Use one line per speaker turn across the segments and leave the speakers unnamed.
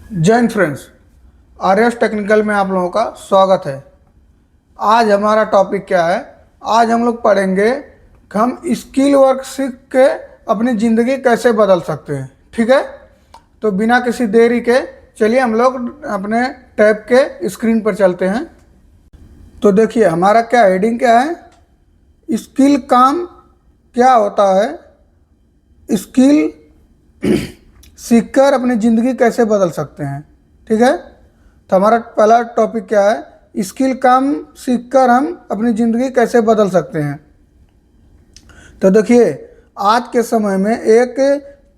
जय Hind friends, R S technical में आप लोगों का स्वागत है। आज हमारा टॉपिक क्या है? आज हम लोग पढ़ेंगे कि हम स्किल वर्क सीख के अपनी ज़िंदगी कैसे बदल सकते हैं। ठीक है, तो बिना किसी देरी के चलिए हम लोग अपने टैब के स्क्रीन पर चलते हैं। तो देखिए हमारा क्या हेडिंग क्या है, स्किल काम क्या होता है, स्किल सीखकर अपनी ज़िंदगी कैसे बदल सकते हैं। ठीक है, तो हमारा पहला टॉपिक क्या है, स्किल काम सीखकर हम अपनी ज़िंदगी कैसे बदल सकते हैं। तो देखिए आज के समय में एक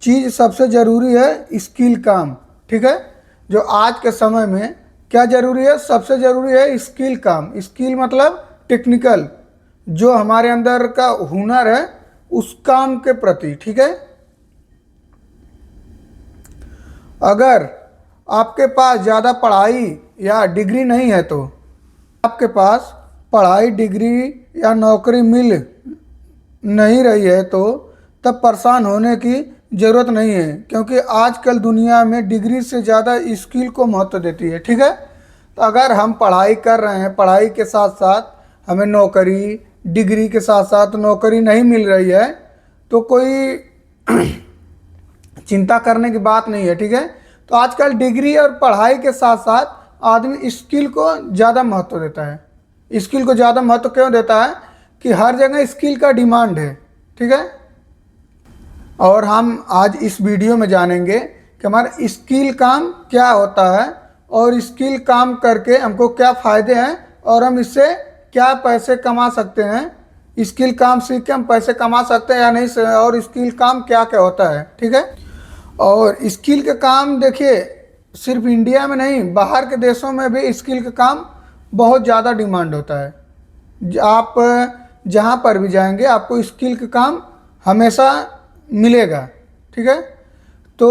चीज़ सबसे ज़रूरी है, स्किल काम। ठीक है, जो आज के समय में क्या ज़रूरी है, सबसे ज़रूरी है स्किल काम। स्किल मतलब टेक्निकल, जो हमारे अंदर का हुनर है उस काम के प्रति। ठीक है, अगर आपके पास ज़्यादा पढ़ाई या डिग्री नहीं है तो आपके पास पढ़ाई डिग्री या नौकरी मिल नहीं रही है तो तब परेशान होने की ज़रूरत नहीं है, क्योंकि आजकल दुनिया में डिग्री से ज़्यादा स्किल को महत्व देती है। ठीक है, तो अगर हम पढ़ाई कर रहे हैं, पढ़ाई के साथ साथ हमें नौकरी, डिग्री के साथ साथ नौकरी नहीं मिल रही है तो कोई चिंता करने की बात नहीं है। ठीक है, तो आजकल डिग्री और पढ़ाई के साथ साथ आदमी स्किल को ज़्यादा महत्व देता है। स्किल को ज़्यादा महत्व क्यों देता है कि हर जगह स्किल का डिमांड है। ठीक है, और हम आज इस वीडियो में जानेंगे कि हमारा स्किल काम क्या होता है और स्किल काम करके हमको क्या फ़ायदे हैं और हम इससे क्या पैसे कमा सकते हैं। स्किल काम सीख के हम पैसे कमा सकते हैं या नहीं, और स्किल काम क्या क्या होता है। ठीक है, और स्किल के काम देखिए सिर्फ इंडिया में नहीं, बाहर के देशों में भी स्किल के काम बहुत ज़्यादा डिमांड होता है। आप जहाँ पर भी जाएंगे आपको स्किल के काम हमेशा मिलेगा। ठीक है, तो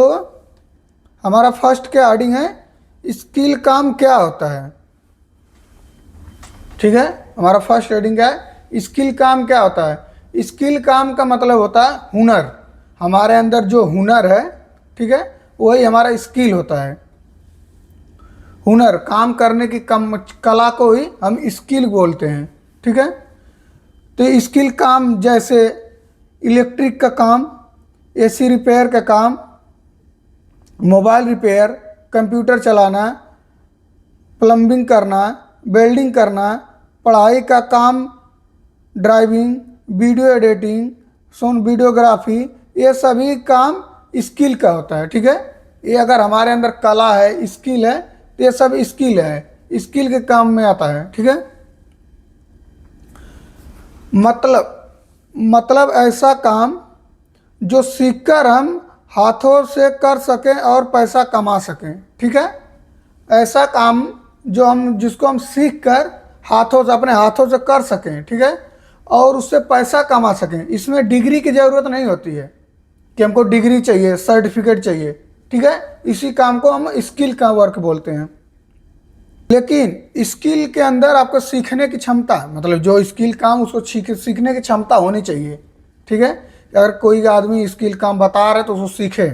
हमारा फर्स्ट क्या हेडिंग है, स्किल काम क्या होता है। ठीक है, हमारा फर्स्ट हेडिंग क्या है, स्किल काम क्या होता है। स्किल काम का मतलब होता है हुनर। हमारे अंदर जो हुनर है, ठीक है, वही हमारा स्किल होता है। हुनर, काम करने की कला को ही हम स्किल बोलते हैं। ठीक है, तो स्किल काम जैसे इलेक्ट्रिक का काम, एसी रिपेयर का काम, मोबाइल रिपेयर, कंप्यूटर चलाना, प्लम्बिंग करना, वेल्डिंग करना, पढ़ाई का काम, ड्राइविंग, वीडियो एडिटिंग, वीडियोग्राफी, ये सभी काम स्किल का होता है। ठीक है, ये अगर हमारे अंदर कला है, स्किल है, तो ये सब स्किल है, स्किल के काम में आता है। ठीक है, मतलब ऐसा काम जो सीखकर हम हाथों से कर सकें और पैसा कमा सकें। ठीक है, ऐसा काम जिसको हम सीख कर हाथों से, अपने हाथों से कर सकें। ठीक है, और उससे पैसा कमा सकें। इसमें डिग्री की ज़रूरत नहीं होती है कि हमको डिग्री चाहिए, सर्टिफिकेट चाहिए। ठीक है, इसी काम को हम स्किल का वर्क बोलते हैं। लेकिन स्किल के अंदर आपको सीखने की क्षमता, मतलब जो स्किल काम उसको सीखने की क्षमता होनी चाहिए। ठीक है, अगर कोई आदमी स्किल काम बता रहा है तो उसको सीखे।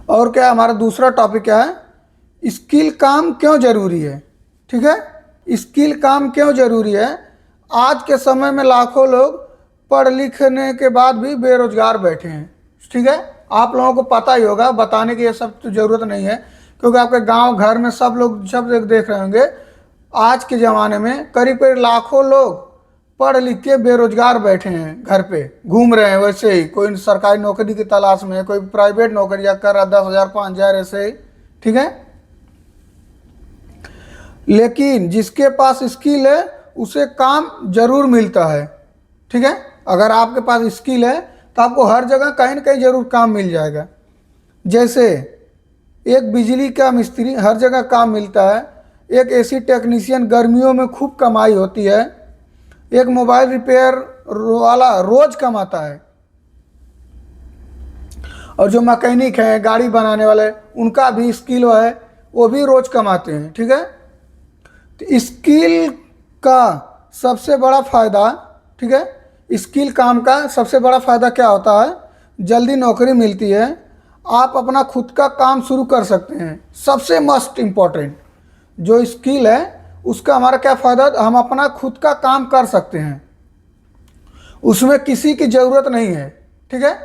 और क्या हमारा दूसरा टॉपिक क्या है, स्किल काम क्यों जरूरी है। ठीक है, स्किल काम क्यों जरूरी है। आज के समय में लाखों लोग पढ़ लिखने के बाद भी बेरोजगार बैठे हैं। ठीक है, आप लोगों को पता ही होगा, बताने की ये सब तो ज़रूरत नहीं है, क्योंकि आपके गांव घर में सब लोग देख रहे होंगे। आज के ज़माने में करीब करीब लाखों लोग पढ़ लिख के बेरोजगार बैठे हैं, घर पे घूम रहे हैं। वैसे ही कोई सरकारी नौकरी की तलाश में, कोई प्राइवेट नौकरी या कर रहा 10,000 5,000 ऐसे ही। ठीक है, लेकिन जिसके पास स्किल है उसे काम जरूर मिलता है। ठीक है, अगर आपके पास स्किल है तो आपको हर जगह कहीं ना कहीं जरूर काम मिल जाएगा। जैसे एक बिजली का मिस्त्री, हर जगह काम मिलता है। एक एसी टेक्नीशियन, गर्मियों में खूब कमाई होती है। एक मोबाइल रिपेयर वाला रोज कमाता है। और जो मैकेनिक है, गाड़ी बनाने वाले, उनका भी स्किल है, वो भी रोज कमाते हैं। ठीक है, तो स्किल का सबसे बड़ा फ़ायदा, ठीक है, स्किल काम का सबसे बड़ा फ़ायदा क्या होता है, जल्दी नौकरी मिलती है, आप अपना खुद का काम शुरू कर सकते हैं। सबसे मस्ट इम्पॉर्टेंट जो स्किल है उसका हमारा क्या फ़ायदा, हम अपना खुद का काम कर सकते हैं, उसमें किसी की ज़रूरत नहीं है। ठीक है,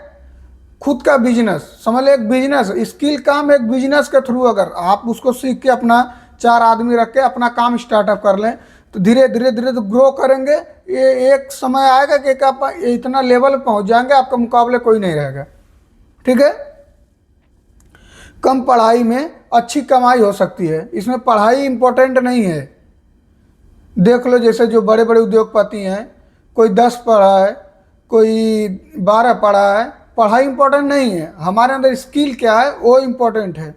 खुद का बिजनेस समझ ले, एक बिजनेस स्किल काम एक बिजनेस के थ्रू अगर आप उसको सीख के अपना 4 आदमी रख के अपना काम स्टार्टअप कर लें तो धीरे धीरे धीरे तो ग्रो करेंगे। ये एक समय आएगा कि आप इतना लेवल पहुंच जाएंगे आपके मुकाबले कोई नहीं रहेगा। ठीक है, कम पढ़ाई में अच्छी कमाई हो सकती है, इसमें पढ़ाई इंपॉर्टेंट नहीं है। देख लो जैसे जो बड़े बड़े उद्योगपति हैं, कोई 10 पढ़ा है, कोई 12 पढ़ा है, पढ़ाई इंपॉर्टेंट नहीं है, हमारे अंदर स्किल क्या है वो इंपॉर्टेंट है।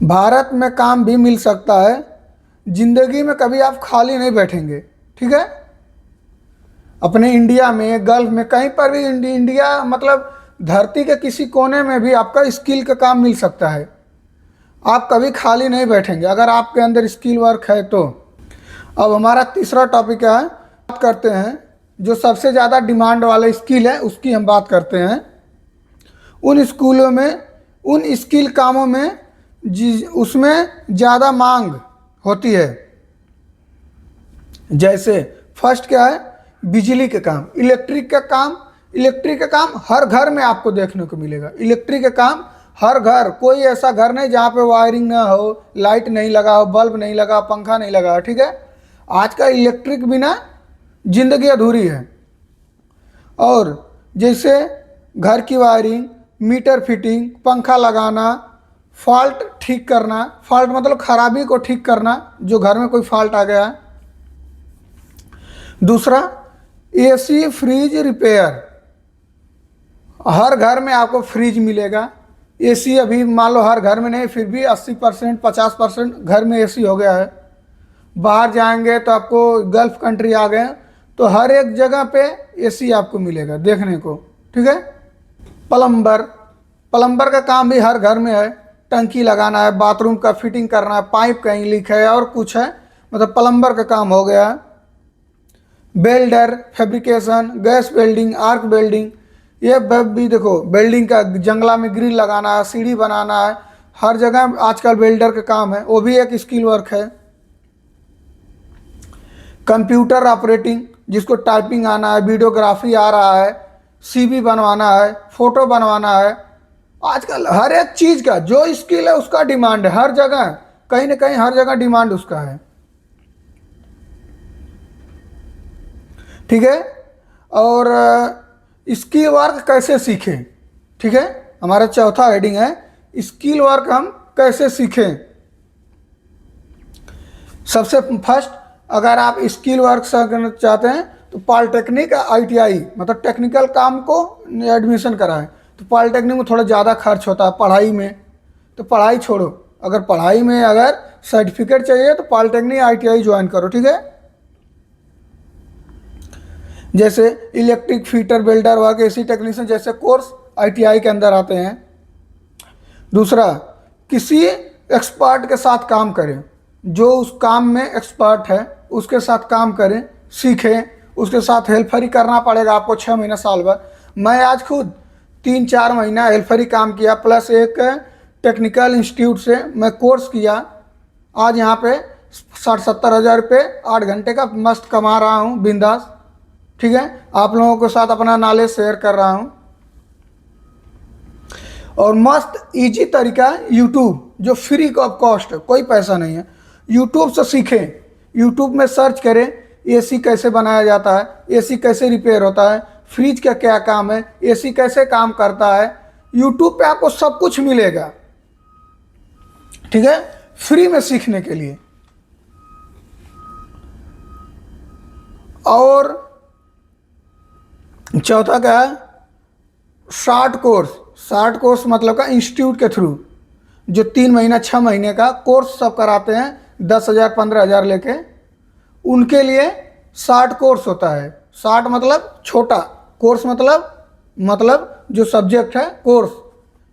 भारत में काम भी मिल सकता है, जिंदगी में कभी आप खाली नहीं बैठेंगे। ठीक है, अपने इंडिया में, गल्फ में, कहीं पर भी इंडिया मतलब धरती के किसी कोने में भी आपका स्किल का काम मिल सकता है। आप कभी खाली नहीं बैठेंगे अगर आपके अंदर स्किल वर्क है तो। अब हमारा तीसरा टॉपिक है, बात करते हैं जो सबसे ज़्यादा डिमांड वाला स्किल है उसकी हम बात करते हैं। उन स्कूलों में, उन स्किल कामों में उसमें ज़्यादा मांग होती है। जैसे फर्स्ट क्या है, बिजली के काम, इलेक्ट्रिक का काम। इलेक्ट्रिक का काम हर घर में आपको देखने को मिलेगा। इलेक्ट्रिक का काम हर घर, कोई ऐसा घर नहीं जहाँ पे वायरिंग ना हो, लाइट नहीं लगा हो, बल्ब नहीं लगा, पंखा नहीं लगा हो। ठीक है, आज का इलेक्ट्रिक बिना जिंदगी अधूरी है। और जैसे घर की वायरिंग, मीटर फिटिंग, पंखा लगाना, फॉल्ट ठीक करना, फॉल्ट मतलब खराबी को ठीक करना, जो घर में कोई फॉल्ट आ गया है। दूसरा एसी फ्रिज रिपेयर, हर घर में आपको फ्रिज मिलेगा। एसी अभी मान लो हर घर में नहीं, फिर भी 80% 50% घर में एसी हो गया है। बाहर जाएंगे तो आपको गल्फ कंट्री आ गए तो हर एक जगह पे एसी आपको मिलेगा देखने को। ठीक है, प्लम्बर, प्लम्बर का काम भी हर घर में है। टंकी लगाना है, बाथरूम का फिटिंग करना है, पाइप कहीं लीक है और कुछ है, मतलब प्लम्बर का काम हो गया। Welder, fabrication, gas welding, arc welding, ये भी देखो वेल्डिंग का, जंगला में ग्रिल लगाना है, सीढ़ी बनाना है, हर जगह आजकल वेल्डर का काम है, वो भी एक स्किल वर्क है। कंप्यूटर ऑपरेटिंग, जिसको टाइपिंग आना है, वीडियोग्राफी आ रहा है, सीवी बनवाना है, फोटो बनवाना है, आजकल हर एक चीज़ का जो स्किल है उसका डिमांड है हर जगह, कहीं ना कहीं हर जगह डिमांड उसका है। ठीक है, और स्किल वर्क कैसे सीखें। ठीक है, हमारा चौथा हेडिंग है स्किल वर्क हम कैसे सीखें। सबसे फर्स्ट, अगर आप स्किल वर्क करना चाहते हैं तो पॉलिटेक्निक, आईटीआई मतलब टेक्निकल काम को एडमिशन कराएं। तो पॉलिटेक्निक में थोड़ा ज़्यादा खर्च होता है पढ़ाई में, तो पढ़ाई छोड़ो, अगर पढ़ाई में अगर सर्टिफिकेट चाहिए तो पॉलिटेक्निक आईटीआई ज्वाइन करो। ठीक है, जैसे electric fitter, welder work, AC technician जैसे कोर्स आईटीआई के अंदर आते हैं। दूसरा, किसी एक्सपर्ट के साथ काम करें, जो उस काम में एक्सपर्ट है उसके साथ काम करें, सीखें, उसके साथ हेल्परी करना पड़ेगा आपको 6 महीना साल भर। मैं आज खुद 3-4 महीना हेल्परी काम किया, प्लस एक टेक्निकल इंस्टीट्यूट से मैं कोर्स किया। आज यहाँ पे 60-70 हज़ार रुपये 8 घंटे का मस्त कमा रहा हूँ बिंदास। ठीक है, आप लोगों के साथ अपना नॉलेज शेयर कर रहा हूँ। और मस्त इजी तरीका यूट्यूब, जो फ्री ऑफ कॉस्ट है, कोई पैसा नहीं है, यूट्यूब से सीखें। यूट्यूब में सर्च करें एसी कैसे बनाया जाता है, एसी कैसे रिपेयर होता है, फ्रिज का क्या काम है, एसी कैसे काम करता है, यूट्यूब पे आपको सब कुछ मिलेगा। ठीक है, फ्री में सीखने के लिए। और चौथा क्या है, शॉर्ट कोर्स। शॉर्ट कोर्स मतलब का इंस्टीट्यूट के थ्रू जो 3 महीना 6 महीने का कोर्स सब कराते हैं 10,000 15,000 लेके, उनके लिए शॉर्ट कोर्स होता है। शॉर्ट मतलब छोटा, कोर्स मतलब जो सब्जेक्ट है, कोर्स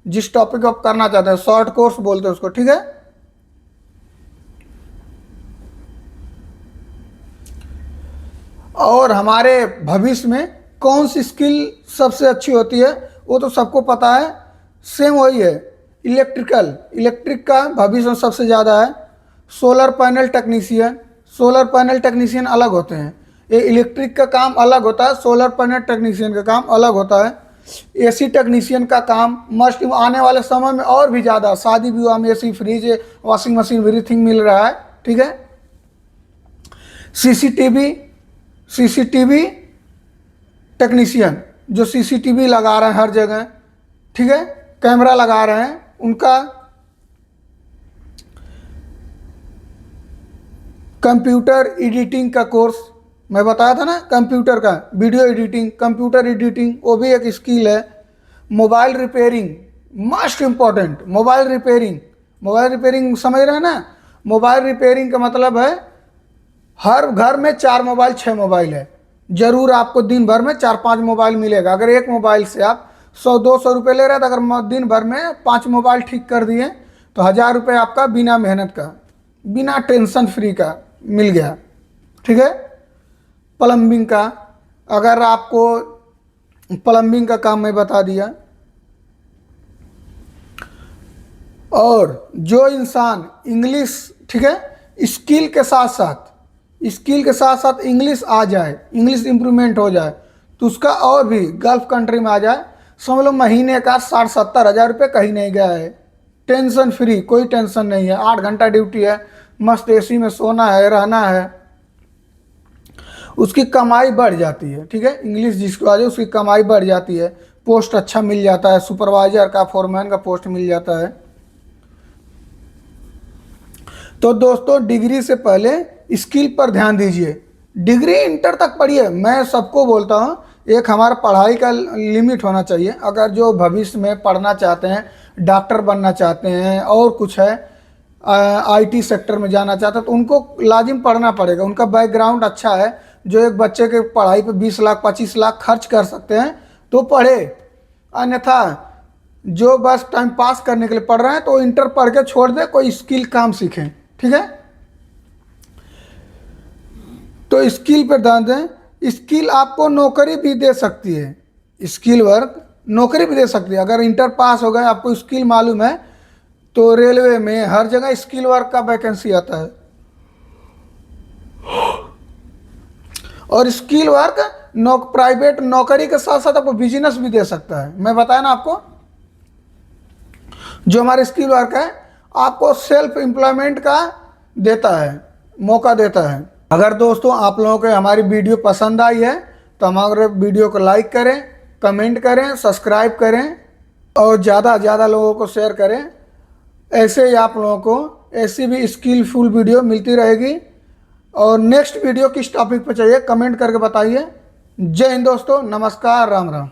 जिस टॉपिक आप करना चाहते हैं शॉर्ट कोर्स बोलते हैं उसको। ठीक है, और हमारे भविष्य में कौन सी स्किल सबसे अच्छी होती है वो तो सबको पता है, सेम वही है। इलेक्ट्रिक का भविष्य में सबसे ज़्यादा है। सोलर पैनल टेक्नीशियन अलग होते हैं। ये इलेक्ट्रिक का काम अलग होता है, सोलर पैनल टेक्नीशियन का काम अलग होता है। एसी टेक्नीशियन का काम मस्ट आने वाले समय में और भी ज़्यादा, शादी विवाह में AC, fridge, washing machine, everything मिल रहा है, ठीक है। सीसीटीवी टेक्नीशियन जो सीसीटीवी लगा रहे हैं हर जगह, ठीक है, कैमरा लगा रहे हैं, उनका कंप्यूटर एडिटिंग का कोर्स मैं बताया था ना, कंप्यूटर का वीडियो एडिटिंग, कंप्यूटर एडिटिंग वो भी एक स्किल है। Mobile repairing most important, mobile repairing समझ रहे हैं ना। मोबाइल रिपेयरिंग का मतलब है हर घर में 4 मोबाइल 6 मोबाइल है, जरूर आपको दिन भर में 4-5 मोबाइल मिलेगा। अगर एक मोबाइल से आप 100-200 रुपये ले रहे हैं, तो अगर दिन भर में 5 मोबाइल ठीक कर दिए तो 1000 रुपये आपका बिना मेहनत का, बिना टेंशन फ्री का मिल गया, ठीक है। प्लम्बिंग का, अगर आपको प्लम्बिंग का काम मैं बता दिया। और जो इंसान इंग्लिश, ठीक है, स्किल के साथ साथ इंग्लिश आ जाए, इंग्लिश इम्प्रूवमेंट हो जाए, तो उसका और भी गल्फ कंट्री में आ जाए, समझ लो महीने का 60-70 हज़ार रुपये कहीं नहीं गया है, टेंशन फ्री, कोई टेंशन नहीं है। 8 घंटा ड्यूटी है, मस्त एसी में सोना है, रहना है, उसकी कमाई बढ़ जाती है, ठीक है। इंग्लिश जिसको आ जाए उसकी कमाई बढ़ जाती है, पोस्ट अच्छा मिल जाता है, सुपरवाइजर का, फोरमैन का पोस्ट मिल जाता है। तो दोस्तों डिग्री से पहले स्किल पर ध्यान दीजिए। डिग्री इंटर तक पढ़िए, मैं सबको बोलता हूँ, एक हमारा पढ़ाई का लिमिट होना चाहिए। अगर जो भविष्य में पढ़ना चाहते हैं, डॉक्टर बनना चाहते हैं और कुछ है, आईटी सेक्टर में जाना चाहते हैं, तो उनको लाजिम पढ़ना पड़ेगा। उनका बैकग्राउंड अच्छा है, जो एक बच्चे के पढ़ाई पे 20 लाख 25 लाख खर्च कर सकते हैं तो पढ़े। अन्यथा जो बस टाइम पास करने के लिए पढ़ रहे हैं तो इंटर पढ़ के छोड़ दे, कोई स्किल काम सीखें, ठीक है। तो स्किल पर ध्यान दें। स्किल आपको नौकरी भी दे सकती है, स्किल वर्क नौकरी भी दे सकती है। अगर इंटर पास हो गए, आपको स्किल मालूम है, तो रेलवे में हर जगह स्किल वर्क का वैकेंसी आता है। और स्किल वर्क प्राइवेट नौकरी के साथ साथ आपको बिजनेस भी दे सकता है। मैं बताया ना आपको, जो हमारे स्किल वर्क है आपको सेल्फ एम्प्लॉयमेंट का देता है, मौका देता है। अगर दोस्तों आप लोगों को हमारी वीडियो पसंद आई है तो हमारे वीडियो को लाइक करें, कमेंट करें, सब्सक्राइब करें और ज़्यादा से ज़्यादा लोगों को शेयर करें। ऐसे ही आप लोगों को ऐसी भी स्किलफुल वीडियो मिलती रहेगी। और नेक्स्ट वीडियो किस टॉपिक पर चाहिए कमेंट करके बताइए। जय हिंद दोस्तों, नमस्कार, राम राम।